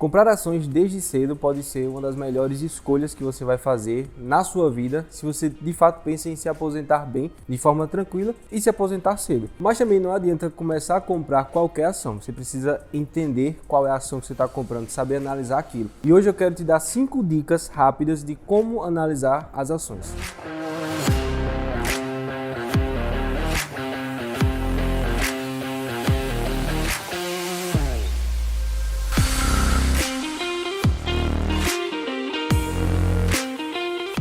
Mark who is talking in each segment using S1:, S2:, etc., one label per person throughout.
S1: Comprar ações desde cedo pode ser uma das melhores escolhas que você vai fazer na sua vida se você de fato pensa em se aposentar bem, de forma tranquila e se aposentar cedo. Mas também não adianta começar a comprar qualquer ação, você precisa entender qual é a ação que você está comprando, saber analisar aquilo. E hoje eu quero te dar 5 dicas rápidas de como analisar as ações.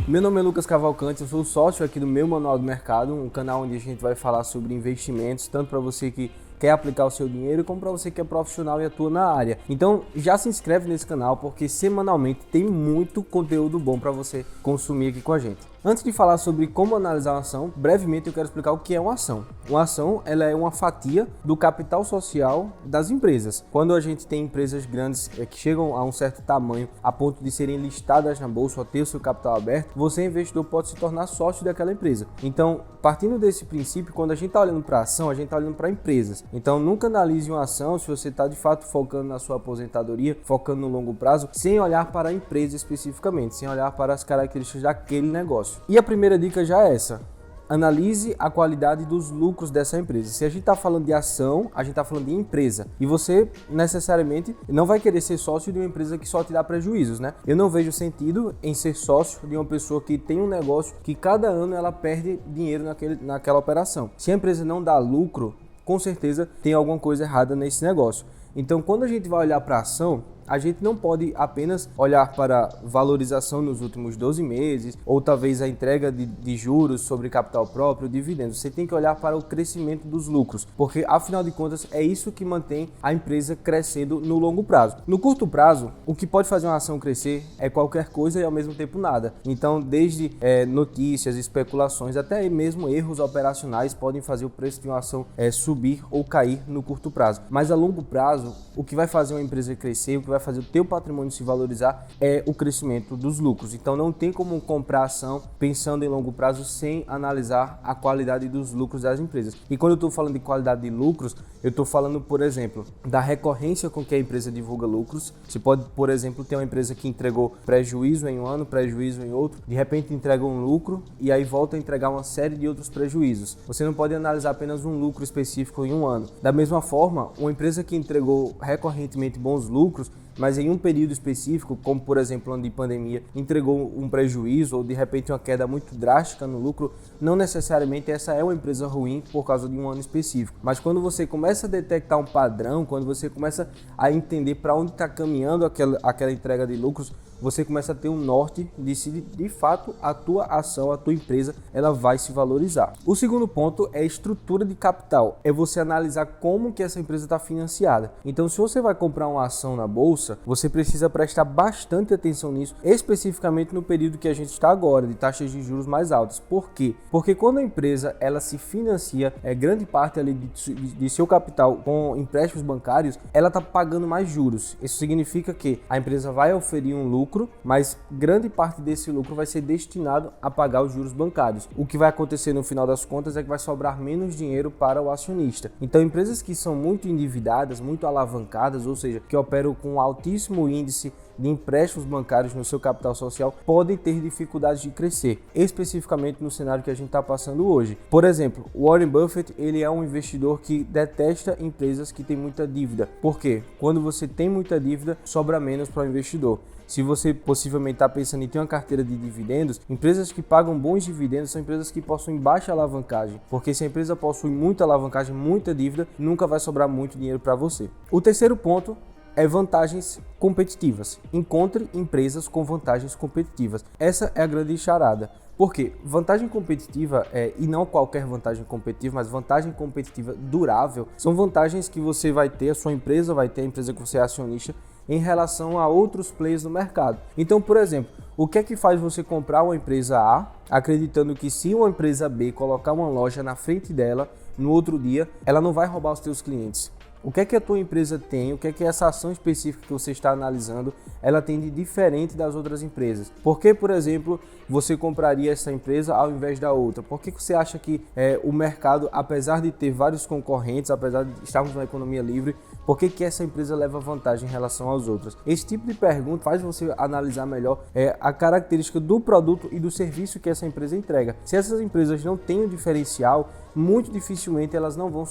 S1: Meu nome é Lucas Cavalcante, eu sou sócio aqui do Meu Manual do Mercado, um canal onde a gente vai falar sobre investimentos, tanto para você que quer aplicar o seu dinheiro, como para você que é profissional e atua na área. Então já se inscreve nesse canal, porque semanalmente tem muito conteúdo bom para você consumir aqui com a gente. Antes de falar sobre como analisar uma ação, brevemente eu quero explicar o que é uma ação. Uma ação ela é uma fatia do capital social das empresas. Quando a gente tem empresas grandes que chegam a um certo tamanho, a ponto de serem listadas na bolsa ou ter o seu capital aberto, você, investidor, pode se tornar sócio daquela empresa. Então, partindo desse princípio, quando a gente está olhando para a ação, a gente está olhando para empresas. Então, nunca analise uma ação se você está de fato focando na sua aposentadoria, focando no longo prazo, sem olhar para a empresa especificamente, sem olhar para as características daquele negócio. E a primeira dica já é essa: analise a qualidade dos lucros dessa empresa. Se a gente está falando de ação, a gente está falando de empresa. E você, necessariamente, não vai querer ser sócio de uma empresa que só te dá prejuízos, né? Eu não vejo sentido em ser sócio de uma pessoa que tem um negócio que cada ano ela perde dinheiro naquela operação. Se a empresa não dá lucro, com certeza tem alguma coisa errada nesse negócio. Então, quando a gente vai olhar para a ação, a gente não pode apenas olhar para valorização nos últimos 12 meses ou talvez a entrega de juros sobre capital próprio, dividendos. Você tem que olhar para o crescimento dos lucros, porque afinal de contas é isso que mantém a empresa crescendo no longo prazo. No curto prazo, o que pode fazer uma ação crescer é qualquer coisa e ao mesmo tempo nada. Então, desde notícias, especulações, até mesmo erros operacionais podem fazer o preço de uma ação subir ou cair no curto prazo. Mas a longo prazo, o que vai fazer uma empresa crescer, o que vai fazer o teu patrimônio se valorizar é o crescimento dos lucros. Então não tem como comprar ação pensando em longo prazo sem analisar a qualidade dos lucros das empresas. E quando eu estou falando de qualidade de lucros, eu estou falando, por exemplo, da recorrência com que a empresa divulga lucros. Você pode, por exemplo, ter uma empresa que entregou prejuízo em um ano, prejuízo em outro, de repente entrega um lucro e aí volta a entregar uma série de outros prejuízos. Você não pode analisar apenas um lucro específico em um ano. Da mesma forma, uma empresa que entregou recorrentemente bons lucros, mas em um período específico, como por exemplo ano de pandemia, entregou um prejuízo ou de repente uma queda muito drástica no lucro, não necessariamente essa é uma empresa ruim por causa de um ano específico. Mas quando você começa a detectar um padrão, quando você começa a entender para onde está caminhando aquela entrega de lucros, você começa a ter um norte de se de fato a tua ação, a tua empresa, ela vai se valorizar. O segundo ponto é a estrutura de capital, é você analisar como que essa empresa está financiada. Então, se você vai comprar uma ação na bolsa, você precisa prestar bastante atenção nisso, especificamente no período que a gente está agora, de taxas de juros mais altas. Por quê? Porque quando a empresa ela se financia, grande parte ali de seu capital com empréstimos bancários, ela está pagando mais juros. Isso significa que a empresa vai oferir um lucro, mas grande parte desse lucro vai ser destinado a pagar os juros bancários. O que vai acontecer no final das contas é que vai sobrar menos dinheiro para o acionista. Então, empresas que são muito endividadas, muito alavancadas, ou seja, que operam com altíssimo índice de empréstimos bancários no seu capital social, podem ter dificuldades de crescer, especificamente no cenário que a gente está passando hoje. Por exemplo, Warren Buffett, ele é um investidor que detesta empresas que têm muita dívida. Por quê? Quando você tem muita dívida, sobra menos para o investidor. Se você possivelmente está pensando em ter uma carteira de dividendos, empresas que pagam bons dividendos são empresas que possuem baixa alavancagem, porque se a empresa possui muita alavancagem, muita dívida, nunca vai sobrar muito dinheiro para você. O terceiro ponto é vantagens competitivas. Encontre empresas com vantagens competitivas. Essa é a grande charada. Por quê? Vantagem competitiva, e não qualquer vantagem competitiva, mas vantagem competitiva durável, são vantagens que você vai ter, a sua empresa vai ter, a empresa que você é acionista, em relação a outros players no mercado. Então, por exemplo, o que é que faz você comprar uma empresa A, acreditando que se uma empresa B colocar uma loja na frente dela, no outro dia, ela não vai roubar os seus clientes? O que é que a tua empresa tem, o que é que essa ação específica que você está analisando, ela tem de diferente das outras empresas? Por que, por exemplo, você compraria essa empresa ao invés da outra? Por que você acha que o mercado, apesar de ter vários concorrentes, apesar de estarmos numa economia livre, Por que que essa empresa leva vantagem em relação às outras? Esse tipo de pergunta faz você analisar melhor a característica do produto e do serviço que essa empresa entrega. Se essas empresas não têm um diferencial, muito dificilmente elas não vão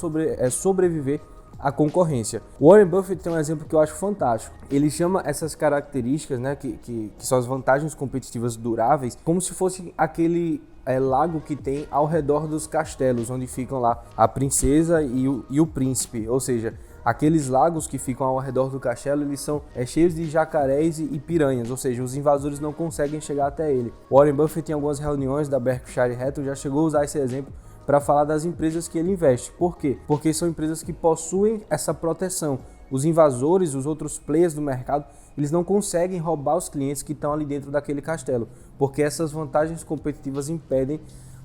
S1: sobreviver à concorrência. O Warren Buffett tem um exemplo que eu acho fantástico. Ele chama essas características, né, que são as vantagens competitivas duráveis, como se fosse aquele lago que tem ao redor dos castelos, onde ficam lá a princesa e o príncipe, ou seja, aqueles lagos que ficam ao redor do castelo, eles são cheios de jacarés e piranhas, ou seja, os invasores não conseguem chegar até ele. Warren Buffett, em algumas reuniões da Berkshire Hathaway, já chegou a usar esse exemplo para falar das empresas que ele investe. Por quê? Porque são empresas que possuem essa proteção. Os invasores, os outros players do mercado, eles não conseguem roubar os clientes que estão ali dentro daquele castelo, porque essas vantagens competitivas impedem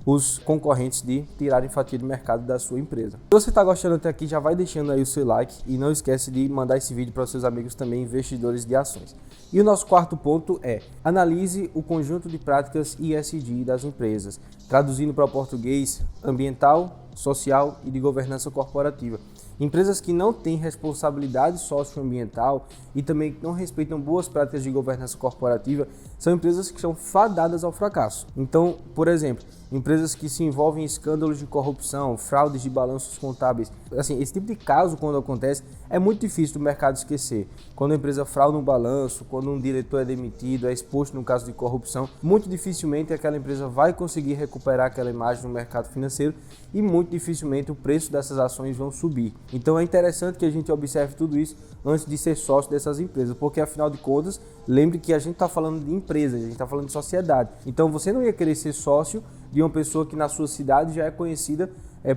S1: os concorrentes de tirarem fatia de mercado da sua empresa. Se você está gostando até aqui, já vai deixando aí o seu like e não esquece de mandar esse vídeo para os seus amigos também investidores de ações. E o nosso quarto ponto é: analise o conjunto de práticas ESG das empresas, traduzindo para o português, ambiental, social e de governança corporativa. Empresas que não têm responsabilidade socioambiental e também não respeitam boas práticas de governança corporativa são empresas que são fadadas ao fracasso. Então, por exemplo, empresas que se envolvem em escândalos de corrupção, fraudes de balanços contábeis. Assim, esse tipo de caso, quando acontece, é muito difícil do mercado esquecer. Quando a empresa frauda um balanço, quando um diretor é demitido, é exposto no caso de corrupção, muito dificilmente aquela empresa vai conseguir recuperar aquela imagem no mercado financeiro e muito dificilmente o preço dessas ações vão subir. Então é interessante que a gente observe tudo isso antes de ser sócio dessas empresas, porque afinal de contas, lembre que a gente está falando de empresa, a gente está falando de sociedade. Então você não ia querer ser sócio de uma pessoa que na sua cidade já é conhecida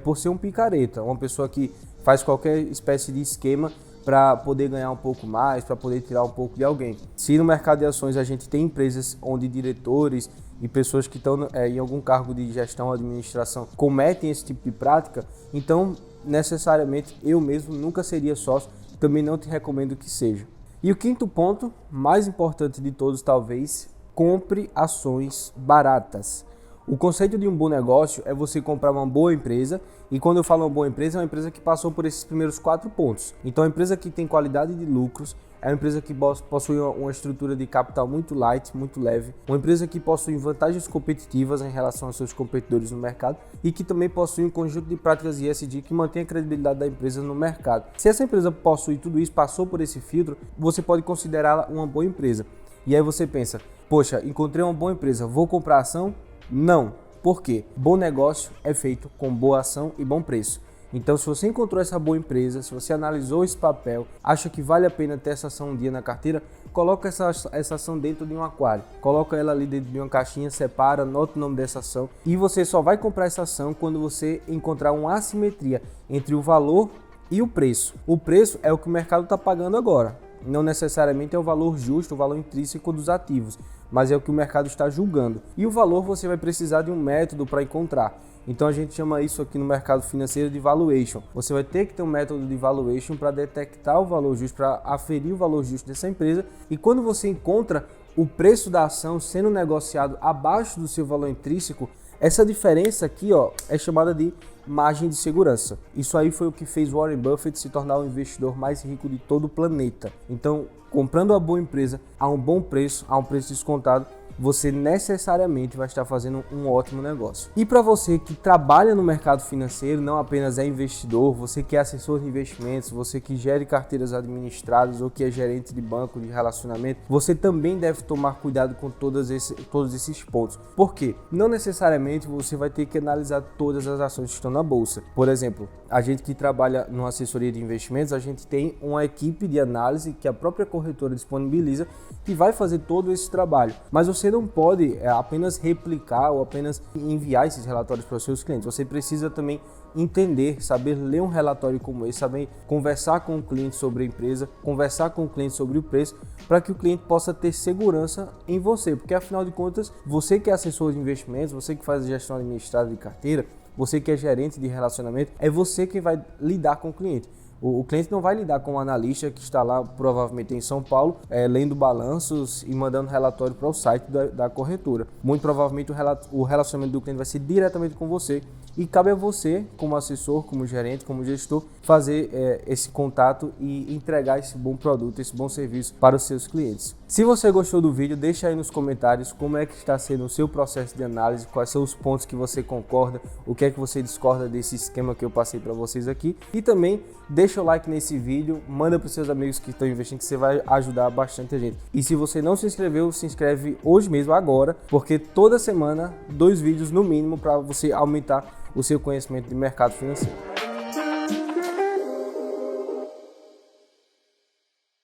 S1: por ser um picareta, uma pessoa que faz qualquer espécie de esquema para poder ganhar um pouco mais, para poder tirar um pouco de alguém. Se no mercado de ações a gente tem empresas onde diretores e pessoas que estão em algum cargo de gestão ou administração cometem esse tipo de prática, então necessariamente eu mesmo nunca seria sócio, também não te recomendo que seja. E o quinto ponto, mais importante de todos talvez, compre ações baratas. O conceito de um bom negócio é você comprar uma boa empresa, e quando eu falo uma boa empresa, é uma empresa que passou por esses primeiros 4 pontos. Então, a empresa que tem qualidade de lucros, é uma empresa que possui uma estrutura de capital muito light, muito leve, uma empresa que possui vantagens competitivas em relação aos seus competidores no mercado e que também possui um conjunto de práticas ESG que mantém a credibilidade da empresa no mercado. Se essa empresa possui tudo isso, passou por esse filtro, você pode considerá-la uma boa empresa. E aí você pensa, poxa, encontrei uma boa empresa, vou comprar ação? Não. Por quê? Bom negócio é feito com boa ação e bom preço. Então, se você encontrou essa boa empresa, se você analisou esse papel, acha que vale a pena ter essa ação um dia na carteira, coloca essa ação dentro de um aquário. Coloca ela ali dentro de uma caixinha, separa, anota o nome dessa ação e você só vai comprar essa ação quando você encontrar uma assimetria entre o valor e o preço. O preço é o que o mercado está pagando agora. Não necessariamente é o valor justo, o valor intrínseco dos ativos, mas é o que o mercado está julgando. E o valor você vai precisar de um método para encontrar. Então a gente chama isso aqui no mercado financeiro de valuation. Você vai ter que ter um método de valuation para detectar o valor justo, para aferir o valor justo dessa empresa. E quando você encontra o preço da ação sendo negociado abaixo do seu valor intrínseco, essa diferença aqui, é chamada de margem de segurança. Isso aí foi o que fez Warren Buffett se tornar o investidor mais rico de todo o planeta. Então, comprando uma boa empresa a um bom preço, a um preço descontado, você necessariamente vai estar fazendo um ótimo negócio. E para você que trabalha no mercado financeiro, não apenas é investidor, você que é assessor de investimentos, você que gere carteiras administradas ou que é gerente de banco de relacionamento, você também deve tomar cuidado com todos esses pontos. Por quê? Não necessariamente você vai ter que analisar todas as ações que estão na bolsa. Por exemplo, a gente que trabalha numa assessoria de investimentos, a gente tem uma equipe de análise que a própria corretora disponibiliza que vai fazer todo esse trabalho. Mas você não pode apenas replicar ou apenas enviar esses relatórios para os seus clientes. Você precisa também entender, saber ler um relatório como esse, saber conversar com o cliente sobre a empresa, conversar com o cliente sobre o preço, para que o cliente possa ter segurança em você. Porque afinal de contas, você que é assessor de investimentos, você que faz a gestão administrada de carteira, você que é gerente de relacionamento, é você que vai lidar com o cliente. O cliente não vai lidar com um analista que está lá provavelmente em São Paulo, lendo balanços e mandando relatório para o site da corretora. Muito provavelmente o relacionamento do cliente vai ser diretamente com você e cabe a você, como assessor, como gerente, como gestor, fazer esse contato e entregar esse bom produto, esse bom serviço para os seus clientes. Se você gostou do vídeo, deixa aí nos comentários como é que está sendo o seu processo de análise, quais são os pontos que você concorda, o que é que você discorda desse esquema que eu passei para vocês aqui. E também deixa o like nesse vídeo, manda para os seus amigos que estão investindo, que você vai ajudar bastante a gente. E se você não se inscreveu, se inscreve hoje mesmo, agora, porque toda semana 2 vídeos no mínimo para você aumentar o seu conhecimento de mercado financeiro.